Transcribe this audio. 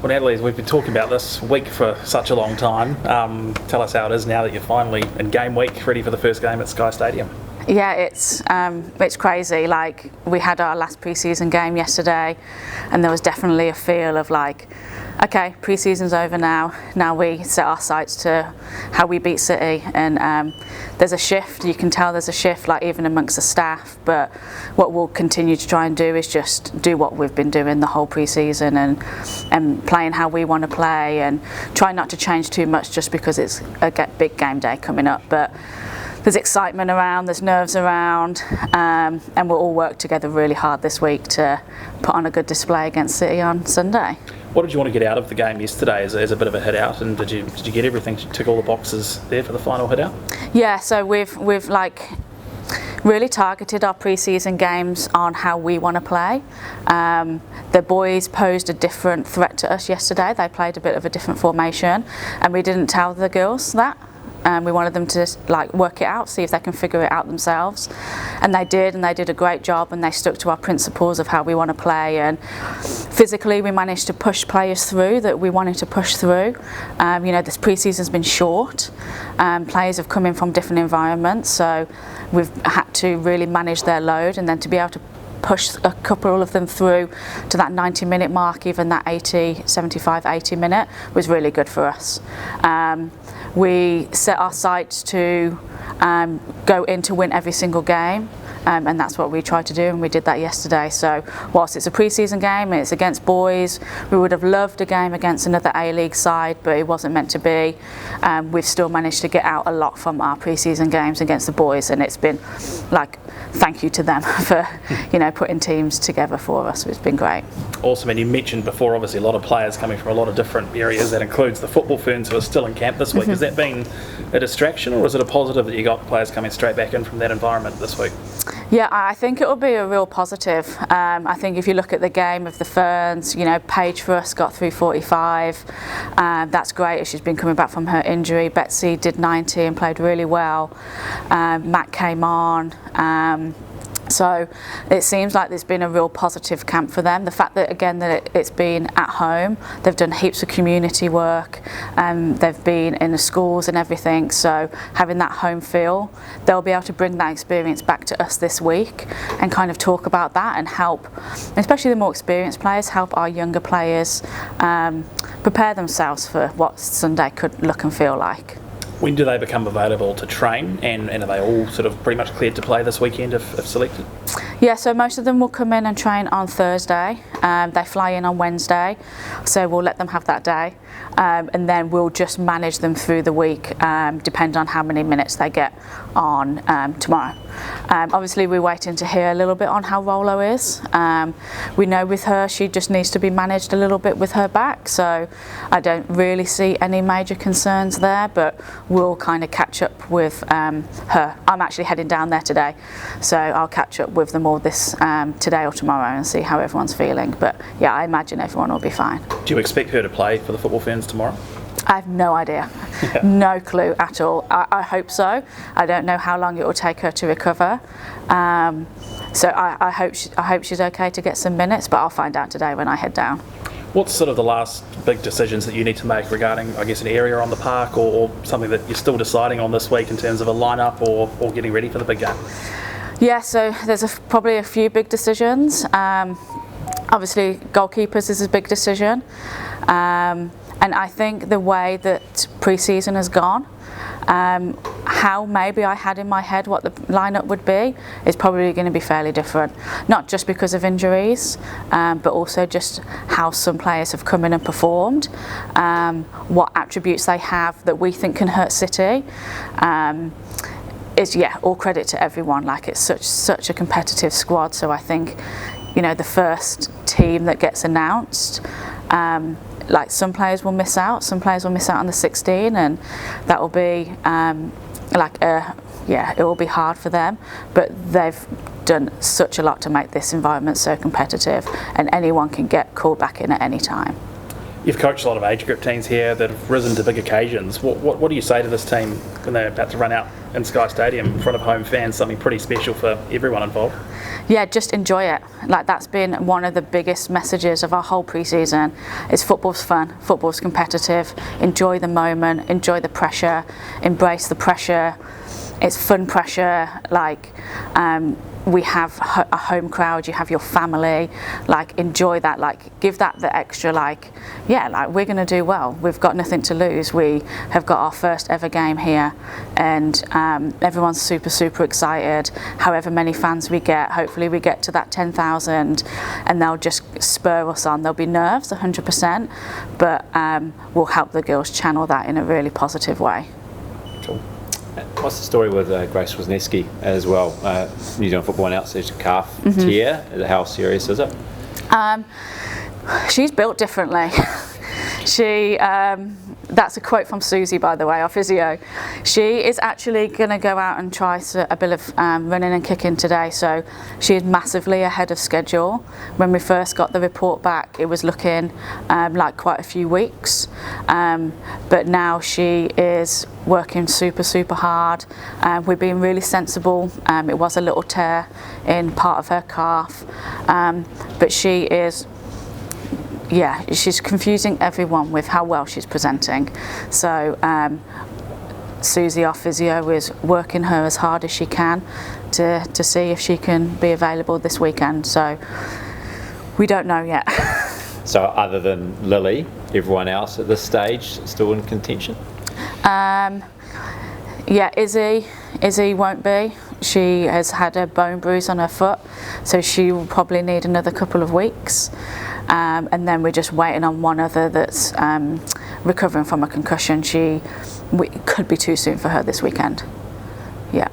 Well, Natalie, we've been talking about this week for such a long time. Tell us how it is now that you're finally in game week, ready for the first game at Sky Stadium. Yeah, it's crazy. Like, we had our last pre-season game yesterday, and there was definitely a feel of like, okay, pre-season's over now. Now we set our sights to how we beat City, and there's a shift. You can tell there's a shift, like even amongst the staff. But what we'll continue to try and do is just do what we've been doing the whole pre-season, and playing how we want to play, and try not to change too much just because it's a big game day coming up. But there's excitement around, there's nerves around, and we'll all work together really hard this week to put on a good display against City on Sunday. What did you want to get out of the game yesterday as a bit of a hit out, and did you get everything? Did you tick all the boxes there for the final hit out? Yeah, so we've like really targeted our pre-season games on how we want to play. The boys posed a different threat to us yesterday. They played a bit of a different formation, and we didn't tell the girls that. We wanted them to like work it out, see if they can figure it out themselves, and they did a great job, and they stuck to our principles of how we want to play. And physically we managed to push players through that we wanted to push through. This pre-season's been short, players have come in from different environments, so we've had to really manage their load, and then to be able to push a couple of them through to that 90-minute mark, even that 80 minute was really good for us. We set our sights to go in to win every single game, and that's what we tried to do, and we did that yesterday. So whilst it's a pre-season game and it's against boys, we would have loved a game against another A-League side, but it wasn't meant to be. We've still managed to get out a lot from our pre-season games against the boys, and it's been like, thank you to them for putting teams together for us. It's been great. Awesome. And you mentioned before, obviously a lot of players coming from a lot of different areas. That includes the football ferns who are still in camp this week. Has that been a distraction, or is it a positive that you got players coming straight back in from that environment this week? Yeah, I think it will be a real positive. I think if you look at the game of the Ferns, Paige for us got through 45. That's great. She's been coming back from her injury. Betsy did 90 and played really well. Matt came on. So it seems like there's been a real positive camp for them. The fact that, again, that it's been at home, they've done heaps of community work, they've been in the schools and everything, so having that home feel, they'll be able to bring that experience back to us this week and kind of talk about that and help, especially the more experienced players, help our younger players prepare themselves for what Sunday could look and feel like. When do they become available to train, and are they all sort of pretty much cleared to play this weekend if selected? Yeah, so most of them will come in and train on Thursday. They fly in on Wednesday, so we'll let them have that day, and then we'll just manage them through the week, depending on how many minutes they get on tomorrow. Obviously we're waiting to hear a little bit on how Rolo is. We know with her she just needs to be managed a little bit with her back, so I don't really see any major concerns there, but we'll kind of catch up with her. I'm actually heading down there today, so I'll catch up with them all this today or tomorrow and see how everyone's feeling. But yeah, I imagine everyone will be fine. Do you expect her to play for the football ferns tomorrow? I have no idea. Yeah. No clue at all. I hope so. I don't know how long it will take her to recover. So I hope she's okay to get some minutes, but I'll find out today when I head down. What's sort of the last big decisions that you need to make regarding, I guess, an area on the park, or something that you're still deciding on this week in terms of a lineup or getting ready for the big game? Yeah, so there's probably a few big decisions. Obviously, goalkeepers is a big decision. And I think the way that pre-season has gone, how maybe I had in my head what the lineup would be is probably going to be fairly different. Not just because of injuries, but also just how some players have come in and performed, what attributes they have that we think can hurt City. All credit to everyone. Like, it's such a competitive squad. So I think, the first team that gets announced, like, some players will miss out. Some players will miss out on the 16, and that will be it will be hard for them. But they've done such a lot to make this environment so competitive, and anyone can get called back in at any time. You've coached a lot of age group teams here that have risen to big occasions. What do you say to this team when they're about to run out in Sky Stadium in front of home fans, something pretty special for everyone involved? Yeah, just enjoy it. Like, that's been one of the biggest messages of our whole pre-season, is football's fun, football's competitive, enjoy the moment, enjoy the pressure, embrace the pressure. It's fun pressure, like, we have a home crowd, you have your family, like, enjoy that, like, give that the extra, like, yeah, like, we're going to do well, we've got nothing to lose, we have got our first ever game here, and everyone's super excited. However many fans we get, hopefully we get to that 10,000, and they'll just spur us on. There'll be nerves, 100%, but we'll help the girls channel that in a really positive way. Cool. What's the story with Grace Wisniewski as well? New Zealand football announced there's a calf tear. How serious is it? She's built differently. That's a quote from Susie, by the way, our physio. She is actually going to go out and try a bit of running and kicking today, so she is massively ahead of schedule. When we first got the report back, it was looking like quite a few weeks, but now she is working super hard. We're being really sensible. It was a little tear in part of her calf, but she is, yeah, she's confusing everyone with how well she's presenting. So Susie, our physio, is working her as hard as she can to see if she can be available this weekend. So we don't know yet. So other than Lily, everyone else at this stage still in contention? Yeah, Izzy won't be. She has had a bone bruise on her foot, so she will probably need another couple of weeks. And then we're just waiting on one other that's recovering from a concussion. It could be too soon for her this weekend. Yeah.